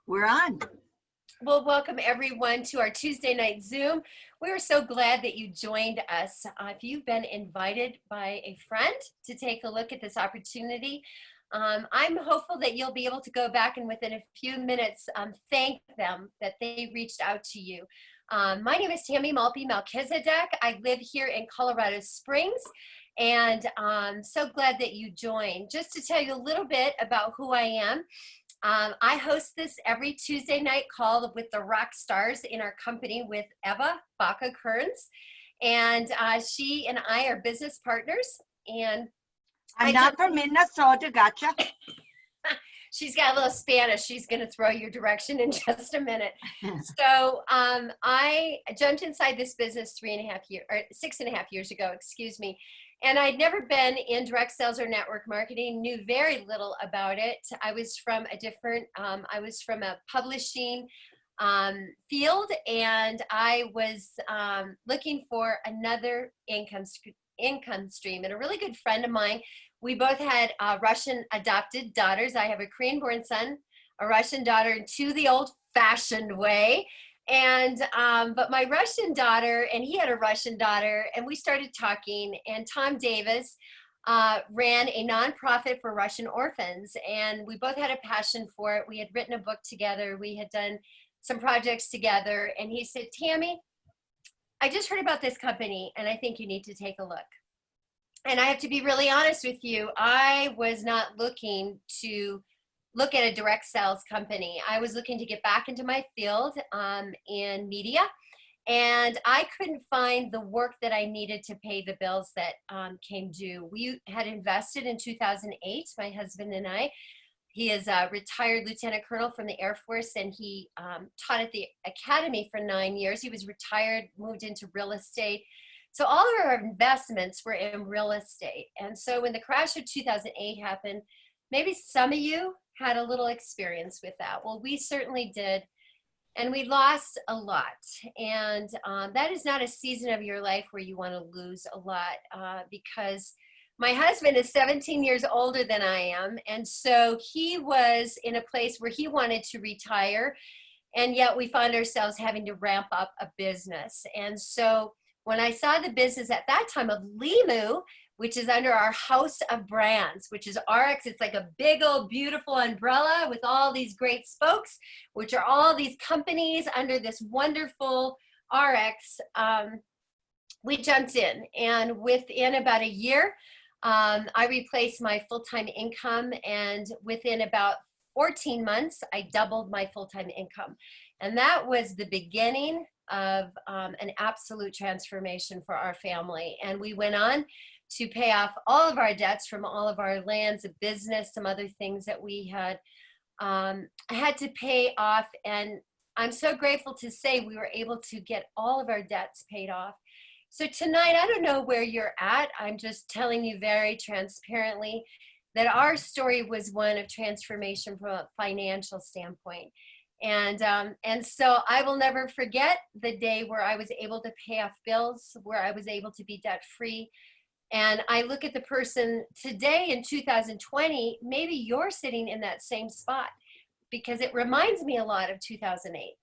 We're on. Well, welcome everyone to our Tuesday night Zoom. We are so glad that you joined us. If you've been invited by a friend to take a look at this opportunity, I'm hopeful that you'll be able to go back and within a few minutes thank them that they reached out to you. My name is Tammy Maltby Melchizedek. I live here in Colorado Springs, and I'm so glad that you joined. Just to tell you a little bit about who I am. I host this every Tuesday night call with the rock stars in our company with Eava, Baca, Currence. And she and I are business partners. And I'm not from Minnesota, gotcha. She's got a little Spanish. She's going to throw your direction in just a minute. So I jumped inside this business 6.5 years ago, excuse me. And I'd never been in direct sales or network marketing, knew very little about it. I was from a publishing field, and I was looking for another income stream. And a really good friend of mine, we both had Russian adopted daughters. I have a Korean born son, a Russian daughter, and two the old fashioned way. And but my Russian daughter and he had a Russian daughter, and we started talking, and Tom Davis ran a nonprofit for Russian orphans, and we both had a passion for it. We had written a book together. We had done some projects together, and he said, Tammy, I just heard about this company, and I think you need to take a look. And I have to be really honest with you, I was not looking to look at a direct sales company. I was looking to get back into my field in media, and I couldn't find the work that I needed to pay the bills that came due. We had invested in 2008, my husband and I. He is a retired lieutenant colonel from the Air Force, and he taught at the academy for 9 years. He was retired, moved into real estate. So all of our investments were in real estate. And so when the crash of 2008 happened, maybe some of you had a little experience with that. Well, we certainly did. And we lost a lot. And that is not a season of your life where you want to lose a lot because my husband is 17 years older than I am. And so he was in a place where he wanted to retire. And yet we found ourselves having to ramp up a business. And so when I saw the business at that time of Limu, which is under our house of brands, which is RX. It's like a big old beautiful umbrella with all these great spokes, which are all these companies under this wonderful RX. We jumped in, and within about a year, I replaced my full-time income, and within about 14 months, I doubled my full-time income. And that was the beginning of an absolute transformation for our family. And we went on to pay off all of our debts from all of our lands, a business, some other things that we had to pay off. And I'm so grateful to say we were able to get all of our debts paid off. So tonight, I don't know where you're at. I'm just telling you very transparently that our story was one of transformation from a financial standpoint. And so I will never forget the day where I was able to pay off bills, where I was able to be debt free. And I look at the person today in 2020, maybe you're sitting in that same spot because it reminds me a lot of 2008.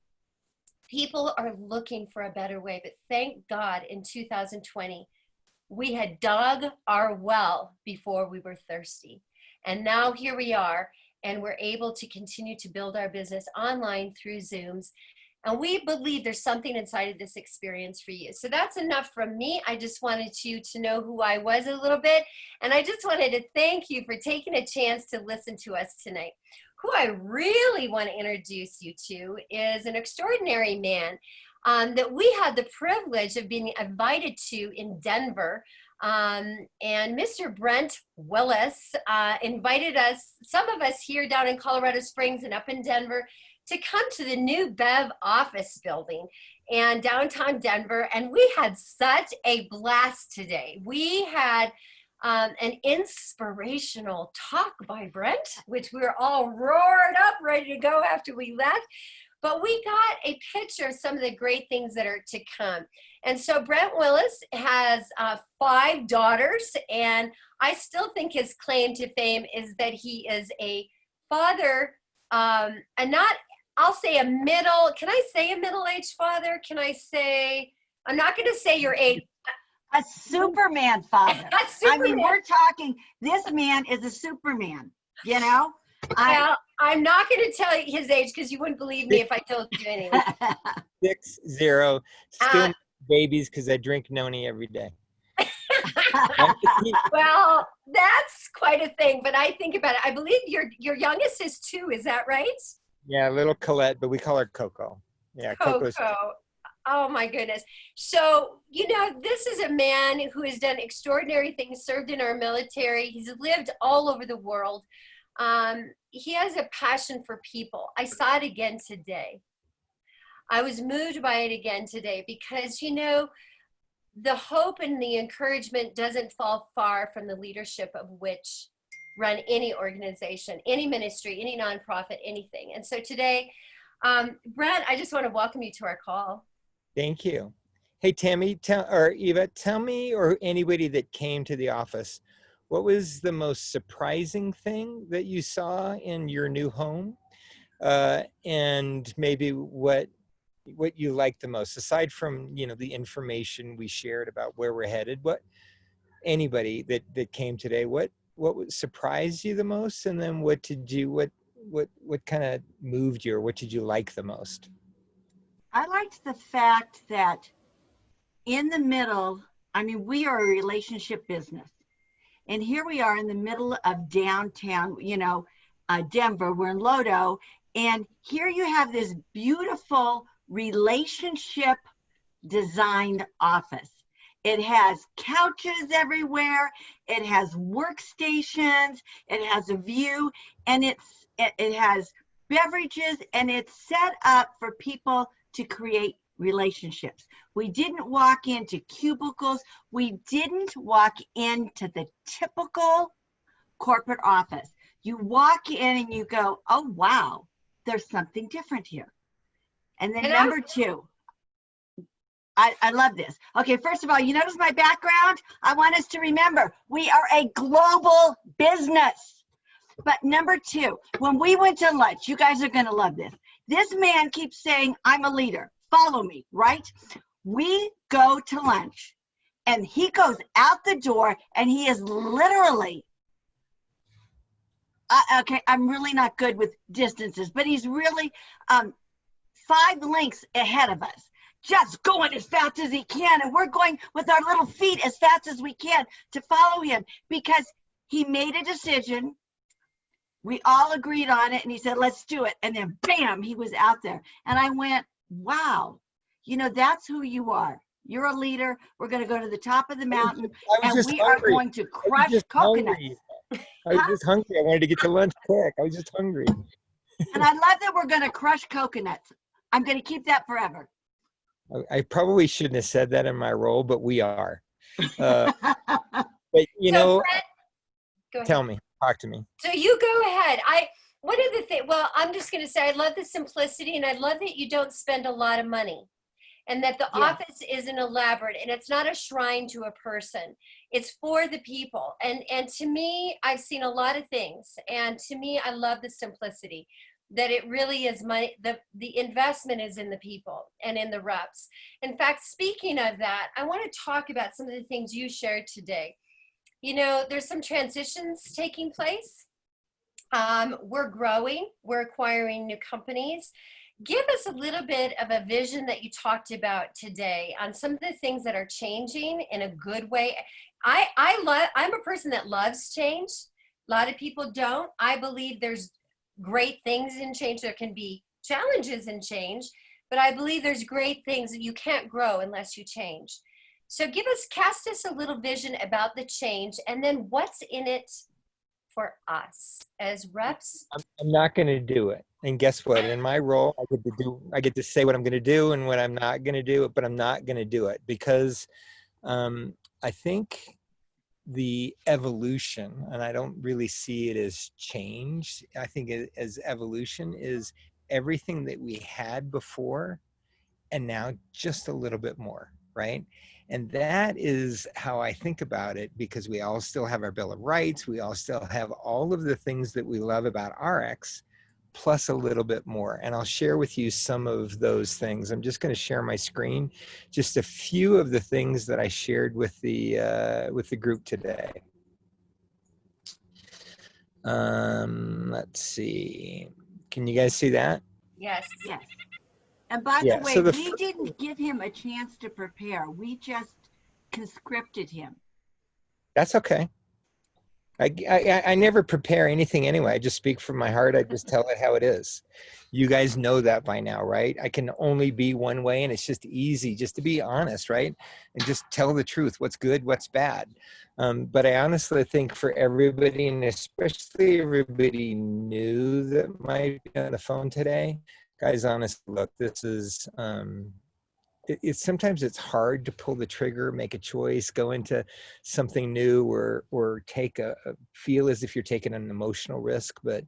People are looking for a better way, but thank God in 2020, we had dug our well before we were thirsty. And now here we are, and we're able to continue to build our business online through Zooms. And we believe there's something inside of this experience for you. So that's enough from me. I just wanted you to know who I was a little bit. And I just wanted to thank you for taking a chance to listen to us tonight. Who I really want to introduce you to is an extraordinary man that we had the privilege of being invited to in Denver. And Mr. Brent Willis invited us, some of us here down in Colorado Springs and up in Denver, to come to the new Bev office building and downtown Denver. And we had such a blast today. We had an inspirational talk by Brent, which we were all roared up, ready to go after we left. But we got a picture of some of the great things that are to come. And so Brent Willis has 5 daughters, and I still think his claim to fame is that he is a father, and not I'll say a middle, can I say a middle-aged father? Can I say, I'm not going to say your age. A Superman father. A I mean, Superman. we're talking, this man is a Superman, you know? Well, I'm not going to tell you his age because you wouldn't believe me if I told you anyway. 6-0. Still babies because I drink noni every day. Well, that's quite a thing, but I think about it. I believe your youngest is 2, is that right? Yeah, little Colette, but we call her Coco. Yeah, Coco's. Coco. Oh my goodness. So, you know, this is a man who has done extraordinary things, served in our military. He's lived all over the world. He has a passion for people. I saw it again today. I was moved by it again today because, you know, the hope and the encouragement doesn't fall far from the leadership of which run any organization, any ministry, any nonprofit, anything. And so today, Brent, I just want to welcome you to our call. Thank you. Hey, Tammy, or Eava, tell me, or anybody that came to the office, what was the most surprising thing that you saw in your new home? And maybe what you liked the most, aside from, you know, the information we shared about where we're headed. What, anybody that came today, what surprised you the most? And then what kind of moved you, or what did you like the most? I liked the fact that in the middle, I mean, we are a relationship business. And here we are in the middle of downtown, you know, Denver. We're in Lodo. And here you have this beautiful relationship designed office. It has couches everywhere. It has workstations. It has a view, and it has beverages, and it's set up for people to create relationships. We didn't walk into cubicles. We didn't walk into the typical corporate office. You walk in and you go, oh, wow, there's something different here. And then number 2, I love this. Okay, first of all, you notice my background? I want us to remember, we are a global business. But number 2, when we went to lunch, you guys are going to love this. This man keeps saying, I'm a leader. Follow me, right? We go to lunch, and he goes out the door, and he is literally, okay, I'm really not good with distances, but he's really 5 lengths ahead of us, just going as fast as he can. And we're going with our little feet as fast as we can to follow him because he made a decision. We all agreed on it, and he said, let's do it. And then bam, he was out there. And I went, wow, you know, that's who you are. You're a leader. We're going to go to the top of the mountain, and we are going to crush coconuts. I was just hungry. I wanted to get to lunch quick. I was just hungry. And I love that we're going to crush coconuts. I'm going to keep that forever. I probably shouldn't have said that in my role, but we are. But, you know, Brent, tell me. Talk to me. So you go ahead. One of the things, well, I'm just going to say, I love the simplicity, and I love that you don't spend a lot of money, and that the office isn't elaborate, and it's not a shrine to a person. It's for the people. And to me, I've seen a lot of things, and to me, I love the simplicity, that it really is the investment is in the people and in the reps. In fact, speaking of that, I want to talk about some of the things you shared today. You know, there's some transitions taking place. We're growing, we're acquiring new companies. Give us a little bit of a vision that you talked about today on some of the things that are changing in a good way. I'm a person that loves change. A lot of people don't. I believe there's great things in change. There can be challenges in change, but I believe there's great things that you can't grow unless you change. So cast us a little vision about the change, and then what's in it for us as reps. I'm not going to do it. And guess what? In my role, I get to say what I'm going to do and what I'm not going to do, but I'm not going to do it because I think the evolution, and I don't really see it as change. I think it as evolution is everything that we had before and now just a little bit more, right? And that is how I think about it, because we all still have our Bill of Rights. We all still have all of the things that we love about RX, plus a little bit more. And I'll share with you some of those things. I'm just going to share my screen, just a few of the things that I shared with the group today. Let's see. Can you guys see that? Yes. Yes. And by the Yeah. way, So we didn't give him a chance to prepare. We just conscripted him. that's okay. I never prepare anything anyway. I just speak from my heart. I just tell it how it is. You guys know that by now, right? I can only be one way, and it's just easy just to be honest, right? And just tell the truth, what's good, what's bad. But I honestly think for everybody, and especially everybody new that might be on the phone today, guys, honestly, look, this is it's sometimes it's hard to pull the trigger, make a choice, go into something new, or take a feel as if you're taking an emotional risk. But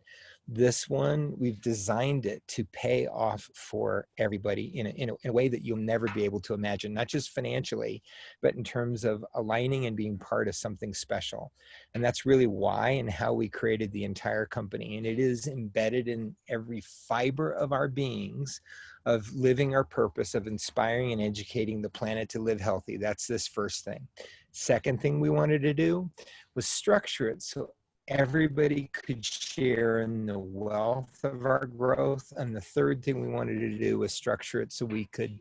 this one, we've designed it to pay off for everybody in a way that you'll never be able to imagine, not just financially, but in terms of aligning and being part of something special. And that's really why and how we created the entire company. And it is embedded in every fiber of our beings, of living our purpose, of inspiring and educating the planet to live healthy. That's this first thing. Second thing we wanted to do was structure it so everybody could share in the wealth of our growth. And the third thing we wanted to do was structure it so we could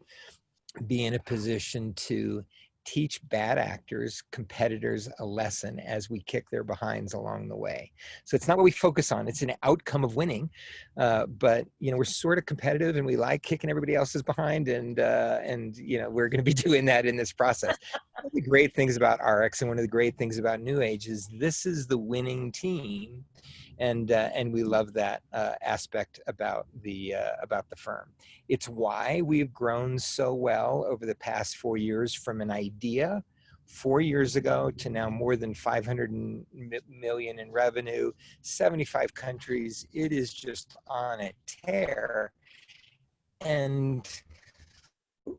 be in a position to teach bad actors, competitors, a lesson as we kick their behinds along the way. So it's not what we focus on, it's an outcome of winning. But we're sort of competitive and we like kicking everybody else's behind, and we're going to be doing that in this process. One of the great things about RX and one of the great things about New Age is this is the winning team. And we love that aspect about the firm. It's why we've grown so well over the past 4 years, from an idea 4 years ago to now more than 500 million in revenue, 75 countries. It is just on a tear. And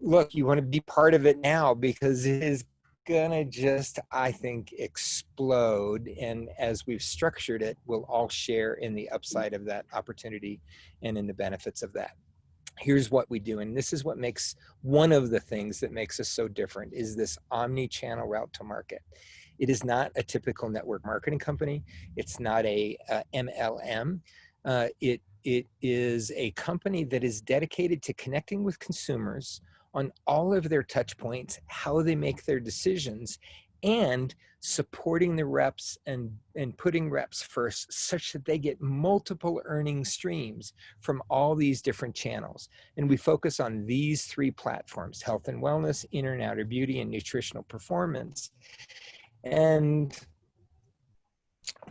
look, you want to be part of it now because it is gonna just, I think, explode. And as we've structured it, we'll all share in the upside of that opportunity and in the benefits of that. Here's what we do, and this is what makes, one of the things that makes us so different, is this omni-channel route to market. It is not a typical network marketing company. It's not a MLM. It is a company that is dedicated to connecting with consumers on all of their touch points, how they make their decisions, and supporting the reps and putting reps first such that they get multiple earning streams from all these different channels. And we focus on these 3 platforms: health and wellness, inner and outer beauty, and nutritional performance. And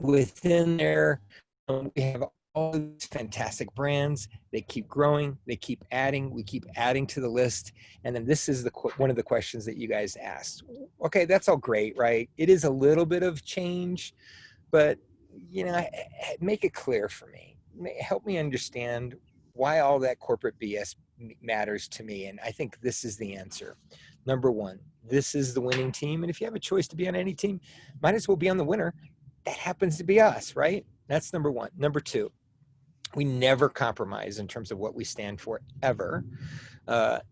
within there, we have all these fantastic brands. They keep growing, they keep adding, we keep adding to the list. And then this is one of the questions that you guys asked. Okay, that's all great, right? It is a little bit of change, but make it clear for me. Help me understand why all that corporate BS matters to me. And I think this is the answer. Number 1, this is the winning team. And if you have a choice to be on any team, might as well be on the winner. That happens to be us, right? That's number 1. Number 2, we never compromise in terms of what we stand for, ever.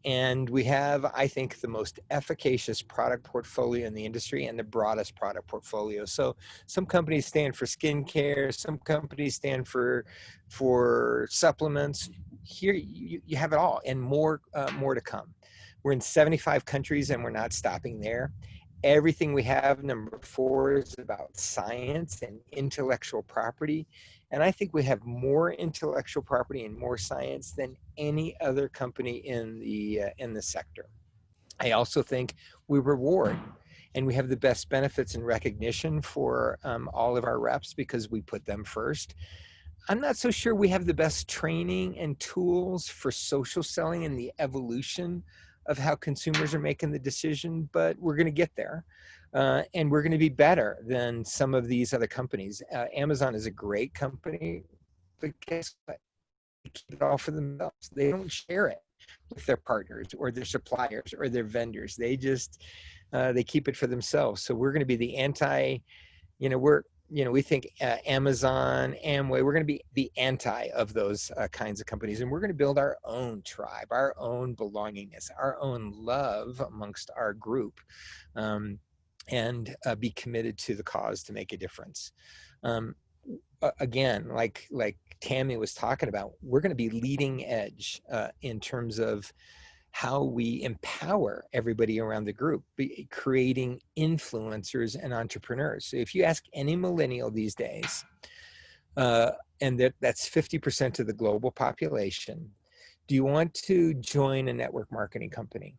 And we have, I think, the most efficacious product portfolio in the industry and the broadest product portfolio. So some companies stand for skincare, some companies stand for supplements. Here you have it all, and more to come. We're in 75 countries and we're not stopping there. Everything we have, number 4, is about science and intellectual property. And I think we have more intellectual property and more science than any other company in the sector. I also think we reward, and we have the best benefits and recognition for all of our reps because we put them first. I'm not so sure we have the best training and tools for social selling and the evolution of how consumers are making the decision, but we're going to get there. And we're going to be better than some of these other companies. Amazon is a great company, but guess what? They keep it all for themselves. They don't share it with their partners or their suppliers or their vendors. They just, they keep it for themselves. So we're going to be the we think Amazon, Amway, we're going to be the anti of those kinds of companies. And we're going to build our own tribe, our own belongingness, our own love amongst our group, and be committed to the cause to make a difference. Again, like Tammy was talking about, we're going to be leading edge in terms of how we empower everybody around the group, creating influencers and entrepreneurs. So if you ask any millennial these days, and that's 50% of the global population, do you want to join a network marketing company?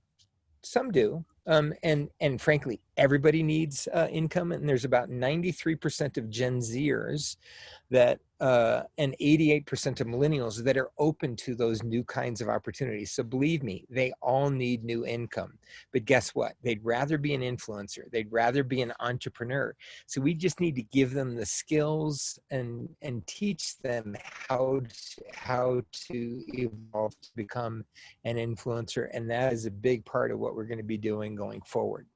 Some do. And frankly, everybody needs income. And there's about 93% of Gen Zers that, and 88% of millennials that are open to those new kinds of opportunities. So believe me, they all need new income. But guess what? They'd rather be an influencer. They'd rather be an entrepreneur. So we just need to give them the skills and teach them how to evolve to become an influencer. And that is a big part of what we're going to be doing going forward.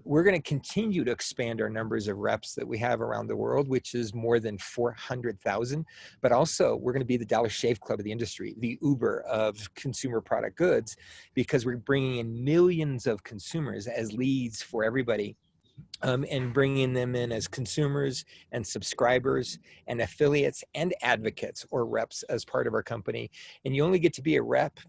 We're going to continue to expand our numbers of reps that we have around the world, which is more than 400,000. But also, we're going to be the Dollar Shave Club of the industry, the Uber of consumer product goods, because we're bringing in millions of consumers as leads for everybody. And bringing them in as consumers and subscribers and affiliates and advocates or reps as part of our company. And you only get to be a rep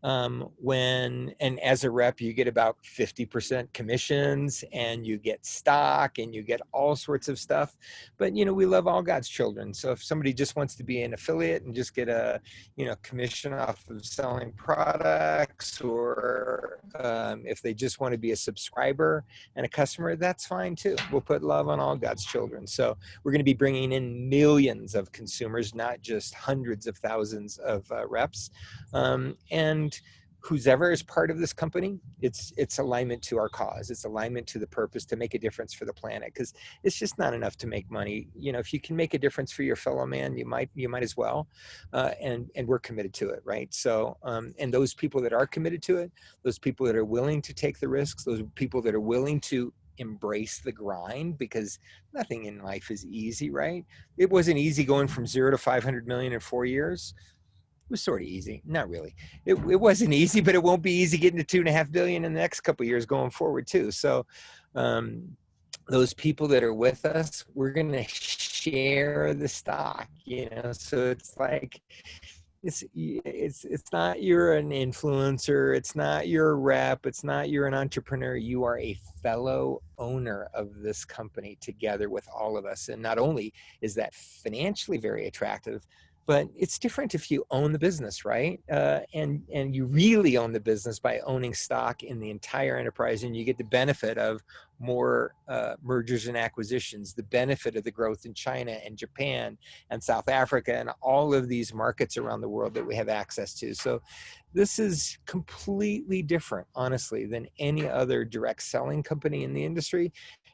and as a rep, you get about 50% commissions and you get stock and you get all sorts of stuff. But, we love all God's children. So if somebody just wants to be an affiliate and just get a, commission off of selling products, or if they just want to be a subscriber and a customer, that's fine too. We'll put love on all God's children. So we're going to be bringing in millions of consumers, not just hundreds of thousands of reps. And who's ever is part of this company, it's alignment to our cause. It's alignment to the purpose to make a difference for the planet, because it's just not enough to make money. If you can make a difference for your fellow man, you might as well. And we're committed to it, right? So, and those people that are committed to it, those people that are willing to take the risks, those people that are willing to embrace the grind, because nothing in life is easy, right? It wasn't easy going from 0 to 500 million in 4 years. It was sort of easy. Not really. It wasn't easy, but it won't be easy getting to 2.5 billion in the next couple of years going forward too. So those people that are with us, we're going to share the stock, so it's like, it's not you're an influencer, it's not you're a rep, it's not you're an entrepreneur. You are a fellow owner of this company together with all of us. And not only is that financially very attractive, but it's different if you own the business, right? And you really own the business by owning stock in the entire enterprise, and you get the benefit of more mergers and acquisitions, the benefit of the growth in China and Japan and South Africa and all of these markets around the world that we have access to. So this is completely different, honestly, than any other direct selling company in the industry.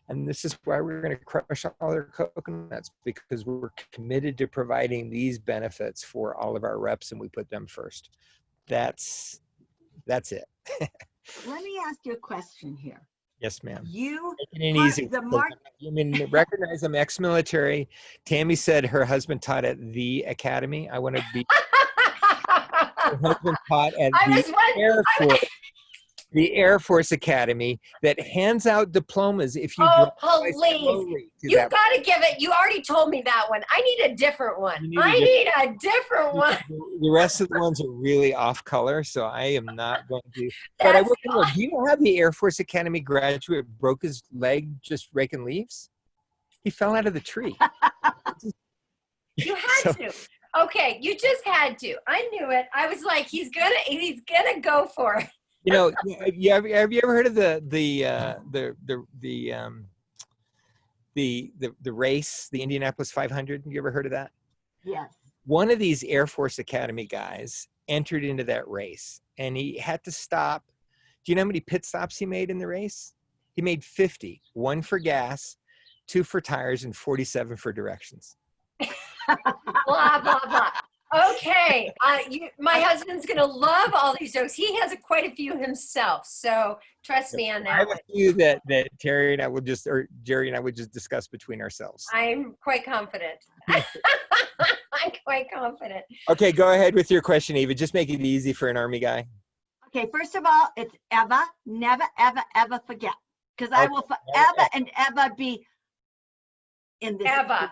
And this is why we're going to crush all their coconuts, because we're committed to providing these benefits for all of our reps, and we put them first. That's it. Let me ask you a question here. Yes, ma'am. You easy. Recognize I'm ex-military. Tammy said her husband taught at the academy. I want to be. Her husband taught at Air Force. The Air Force Academy that hands out diplomas if you drive slowly. You got to give it. You already told me that one. I need a different one. I need a different one. The rest of the ones are really off color, so I am not going to. But I will tell you, do you know how the Air Force Academy graduate broke his leg just raking leaves? He fell out of the tree. You had to. Okay, you just had to. I knew it. I was like, he's gonna go for it. Have you ever heard of the race, the Indianapolis 500? You ever heard of that? Yes. One of these Air Force Academy guys entered into that race, and he had to stop. Do you know how many pit stops he made in the race? He made 50, 1 for gas, 2 for tires, and 47 for directions. Blah, blah, blah. Okay, my husband's gonna love all these jokes. He has quite a few himself, so trust me on I that have one. a few that Terry and I will just, or Jerry and I would just discuss between ourselves. I'm quite confident. I'm quite confident. Okay, go ahead with your question, Eva. Just make it easy for an Army guy. Okay, first of all, it's Eava. Never, ever, ever forget. Because I Okay. will forever and ever be in this. Eava.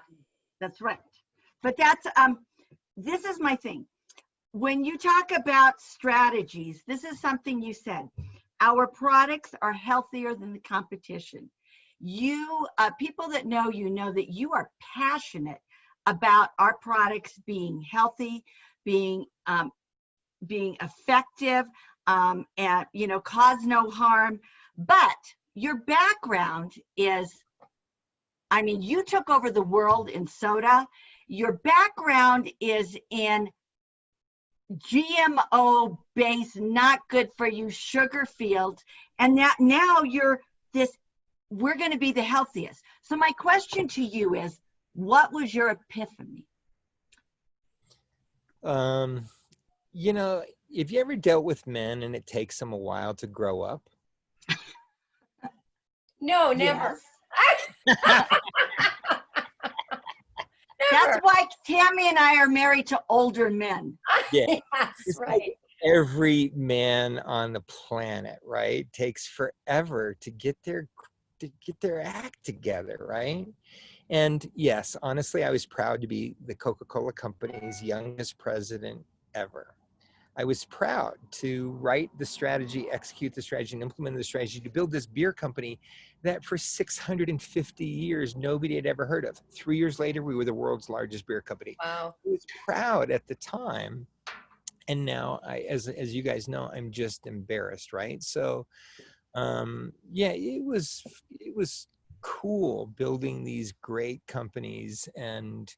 That's right. But that's, this is my thing. When you talk about strategies, this is something you said. Our products are healthier than the competition. You, people that know you know that you are passionate about our products being healthy, being effective, and cause no harm. But your background is, I mean, you took over the world in soda. Your background is in GMO based, not good for you sugar fields, and that now you're this, we're going to be the healthiest. So my question to you is, what was your epiphany? If you ever dealt with men and it takes them a while to grow up? No, never. Yes. That's why Tammy and I are married to older men. Yeah. That's right. Every man on the planet, right, takes forever to get their act together, right? And yes, honestly, I was proud to be the Coca-Cola Company's youngest president ever. I was proud to write the strategy, execute the strategy, and implement the strategy to build this beer company that for 650 years, nobody had ever heard of. 3 years later, we were the world's largest beer company. Wow. I was proud at the time. And now, as you guys know, I'm just embarrassed, right? So, yeah, it was cool building these great companies and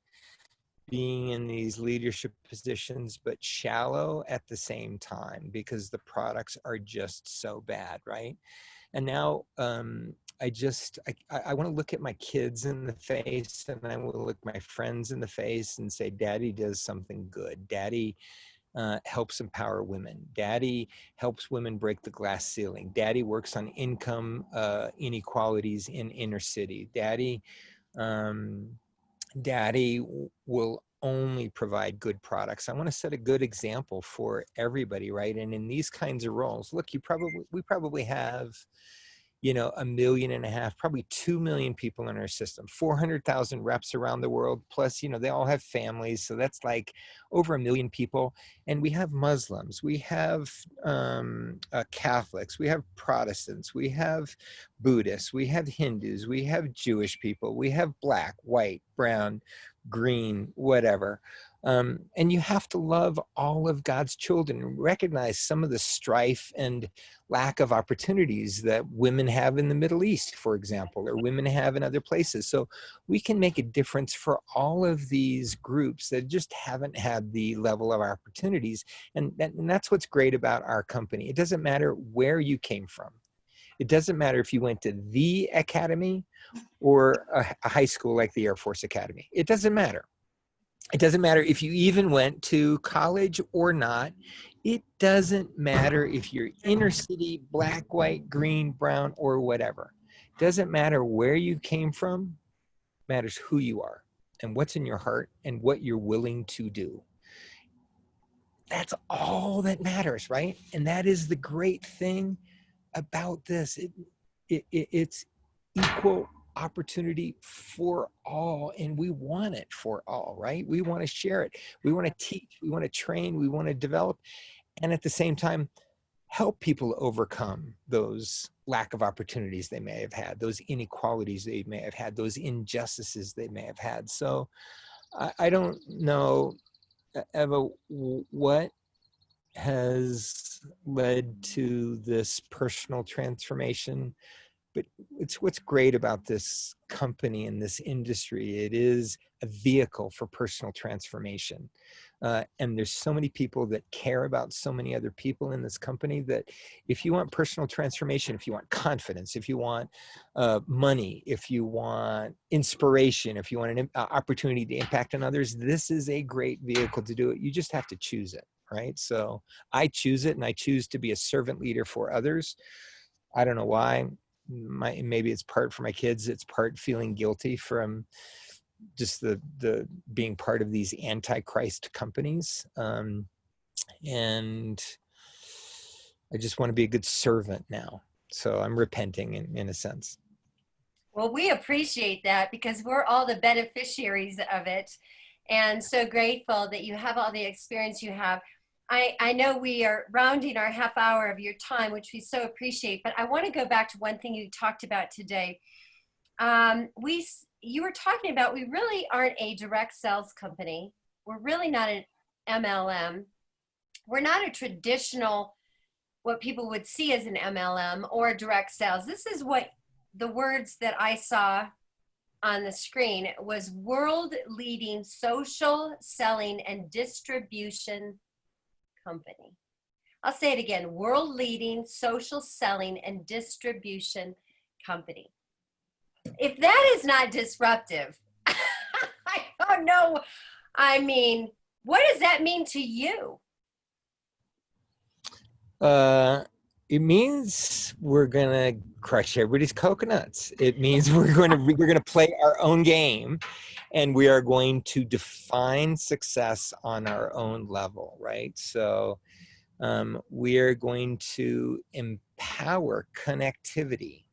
being in these leadership positions, but shallow at the same time because the products are just so bad, right? And now I want to look at my kids in the face, and I will look my friends in the face and say, Daddy does something good. Daddy helps empower women. Daddy helps women break the glass ceiling. Daddy works on income inequalities in inner city. Daddy will only provide good products. I want to set a good example for everybody, right? And in these kinds of roles, look, we probably have, 1.5 million, probably 2 million people in our system, 400,000 reps around the world. Plus, they all have families. So that's like over 1 million people. And we have Muslims, we have Catholics, we have Protestants, we have Buddhists, we have Hindus, we have Jewish people, we have black, white, brown, green, whatever. And you have to love all of God's children and recognize some of the strife and lack of opportunities that women have in the Middle East, for example, or women have in other places. So we can make a difference for all of these groups that just haven't had the level of opportunities. And that's what's great about our company. It doesn't matter where you came from. It doesn't matter if you went to the academy or a high school like the Air Force Academy. It doesn't matter. It doesn't matter if you even went to college or not. It doesn't matter if you're inner city, black, white, green, brown, or whatever. It doesn't matter where you came from. It matters who you are and what's in your heart and what you're willing to do. That's all that matters, right? And that is the great thing about this. It's equal opportunity for all, and we want it for all, right? We want to share it. We want to teach, we want to train, we want to develop, and at the same time help people overcome those lack of opportunities they may have had, those inequalities they may have had, those injustices they may have had. So I don't know, Eava, what has led to this personal transformation But it's what's great about this company and this industry. It is a vehicle for personal transformation. And there's so many people that care about so many other people in this company that if you want personal transformation, if you want confidence, if you want money, if you want inspiration, if you want an opportunity to impact on others, this is a great vehicle to do it. You just have to choose it, right? So I choose it, and I choose to be a servant leader for others. I don't know why. Maybe it's part for my kids. It's part feeling guilty from just the being part of these antichrist companies. And I just want to be a good servant now. So I'm repenting in a sense. Well, we appreciate that because we're all the beneficiaries of it, and so grateful that you have all the experience you have. I know we are rounding our half hour of your time, which we so appreciate, but I want to go back to one thing you talked about today. You were talking about we really aren't a direct sales company. We're really not an MLM. We're not a traditional, what people would see as an MLM or direct sales. This is what the words that I saw on the screen was world leading social selling and distribution company. I'll say it again, world leading social selling and distribution company. If that is not disruptive, I don't know. I mean, what does that mean to you? It means we're gonna crush everybody's coconuts. It means we're gonna play our own game, and we are going to define success on our own level, right? So we are going to empower connectivity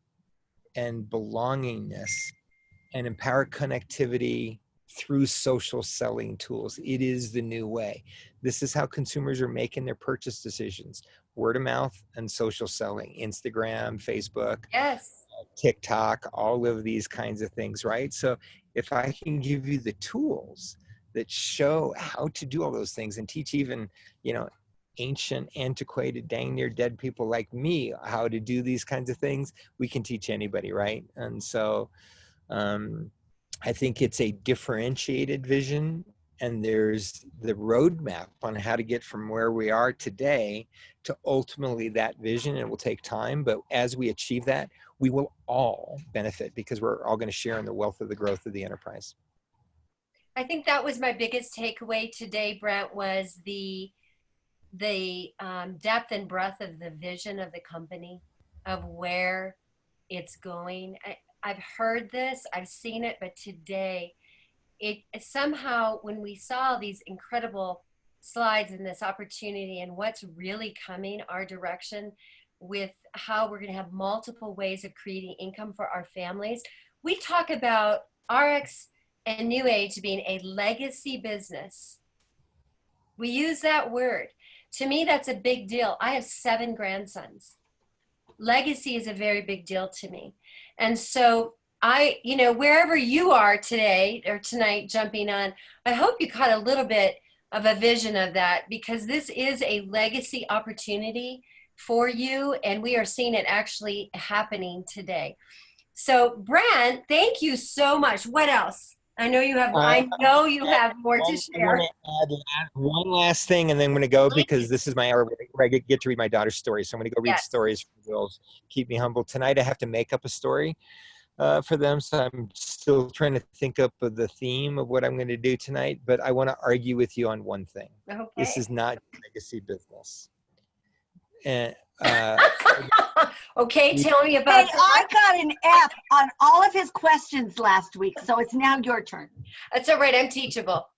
and belongingness, and empower connectivity through social selling tools. It is the new way. This is how consumers are making their purchase decisions. Word of mouth and social selling, Instagram, Facebook, Yes. TikTok, all of these kinds of things, right? So if I can give you the tools that show how to do all those things and teach even, ancient, antiquated, dang near dead people like me how to do these kinds of things, we can teach anybody, right? And so I think it's a differentiated vision, and there's the roadmap on how to get from where we are today to ultimately that vision. It will take time, but as we achieve that, we will all benefit because we're all going to share in the wealth of the growth of the enterprise. I think that was my biggest takeaway today, Brent, was the depth and breadth of the vision of the company, of where it's going. I've heard this, I've seen it, but today, it somehow, when we saw these incredible slides and this opportunity and what's really coming our direction with how we're going to have multiple ways of creating income for our families. We talk about RX and New Age being a legacy business. We use that word. To me, that's a big deal. I have 7 grandsons. Legacy is a very big deal to me. And so wherever you are today or tonight jumping on, I hope you caught a little bit of a vision of that, because this is a legacy opportunity for you, and we are seeing it actually happening today. So Brent, thank you so much. What else? I know you have more to share. I want to add one last thing, and then I'm going to go, because this is my hour where I get to read my daughter's story. So I'm going to go read stories for the girls. Keep me humble. Tonight I have to make up a story for them, so I'm still trying to think up of the theme of what I'm going to do tonight, but I want to argue with you on one thing. Okay. This is not legacy business. And okay, tell me about Hey, I got an F on all of his questions last week, so it's now your turn. That's all right, I'm teachable.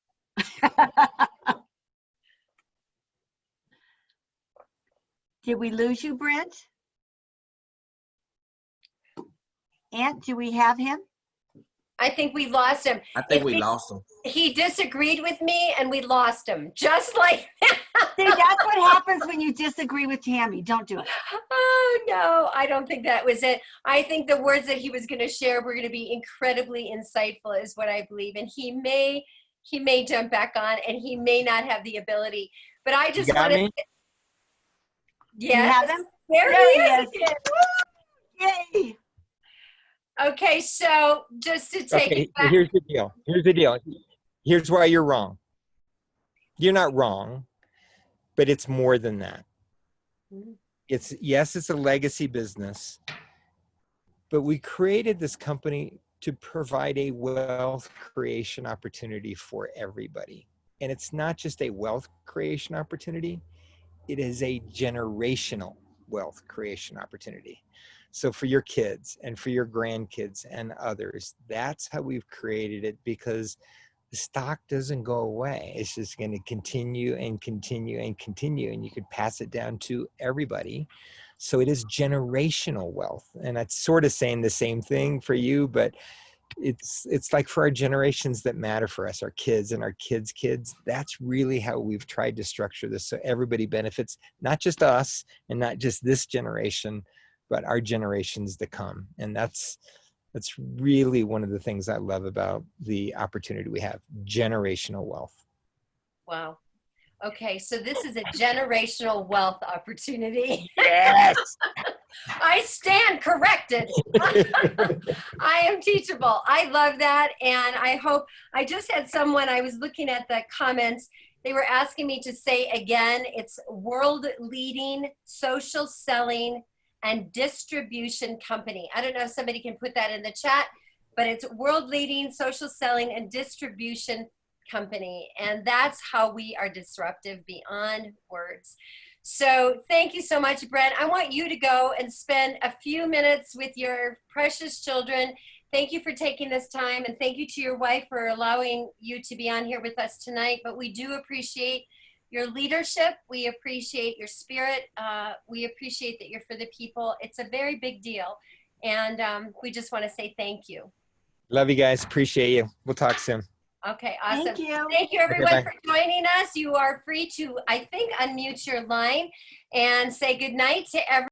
Did we lose you, Brent? Aunt, do we have him? I think we lost him. I think we lost him. He disagreed with me and we lost him, just like that. See, that's what happens when you disagree with Tammy. Don't do it. Oh, no, I don't think that was it. I think the words that he was going to share were going to be incredibly insightful, is what I believe. And he may jump back on, and he may not have the ability. But I just wanted to... Yeah. You have him? There he is. Yay. Okay, so just to take Okay, it back. here's the deal. Here's the deal. Here's why you're wrong. You're not wrong, but it's more than that. Yes, it's a legacy business, but we created this company to provide a wealth creation opportunity for everybody. And it's not just a wealth creation opportunity, it is a generational wealth creation opportunity. So for your kids and for your grandkids and others, that's how we've created it, because the stock doesn't go away. It's just going to continue and continue and continue, and you could pass it down to everybody. So it is generational wealth. And that's sort of saying the same thing for you, but it's like for our generations that matter for us, our kids and our kids' kids. That's really how we've tried to structure this, so everybody benefits, not just us and not just this generation, but our generations to come. And that's really one of the things I love about the opportunity we have, generational wealth. Wow. Okay, so this is a generational wealth opportunity. Yes. I stand corrected. I am teachable. I love that. And I hope, I just had someone, I was looking at the comments, they were asking me to say again, it's world leading social selling and distribution company. I don't know if somebody can put that in the chat, but it's world leading social selling and distribution company. And that's how we are disruptive beyond words. So thank you so much, Brent. I want you to go and spend a few minutes with your precious children. Thank you for taking this time, and thank you to your wife for allowing you to be on here with us tonight. But we do appreciate your leadership. We appreciate your spirit. We appreciate that you're for the people. It's a very big deal. And we just want to say thank you. Love you guys. Appreciate you. We'll talk soon. Okay, awesome. Thank you. Thank you, everyone, Okay, for joining us. You are free to, I think, unmute your line and say good night to everyone.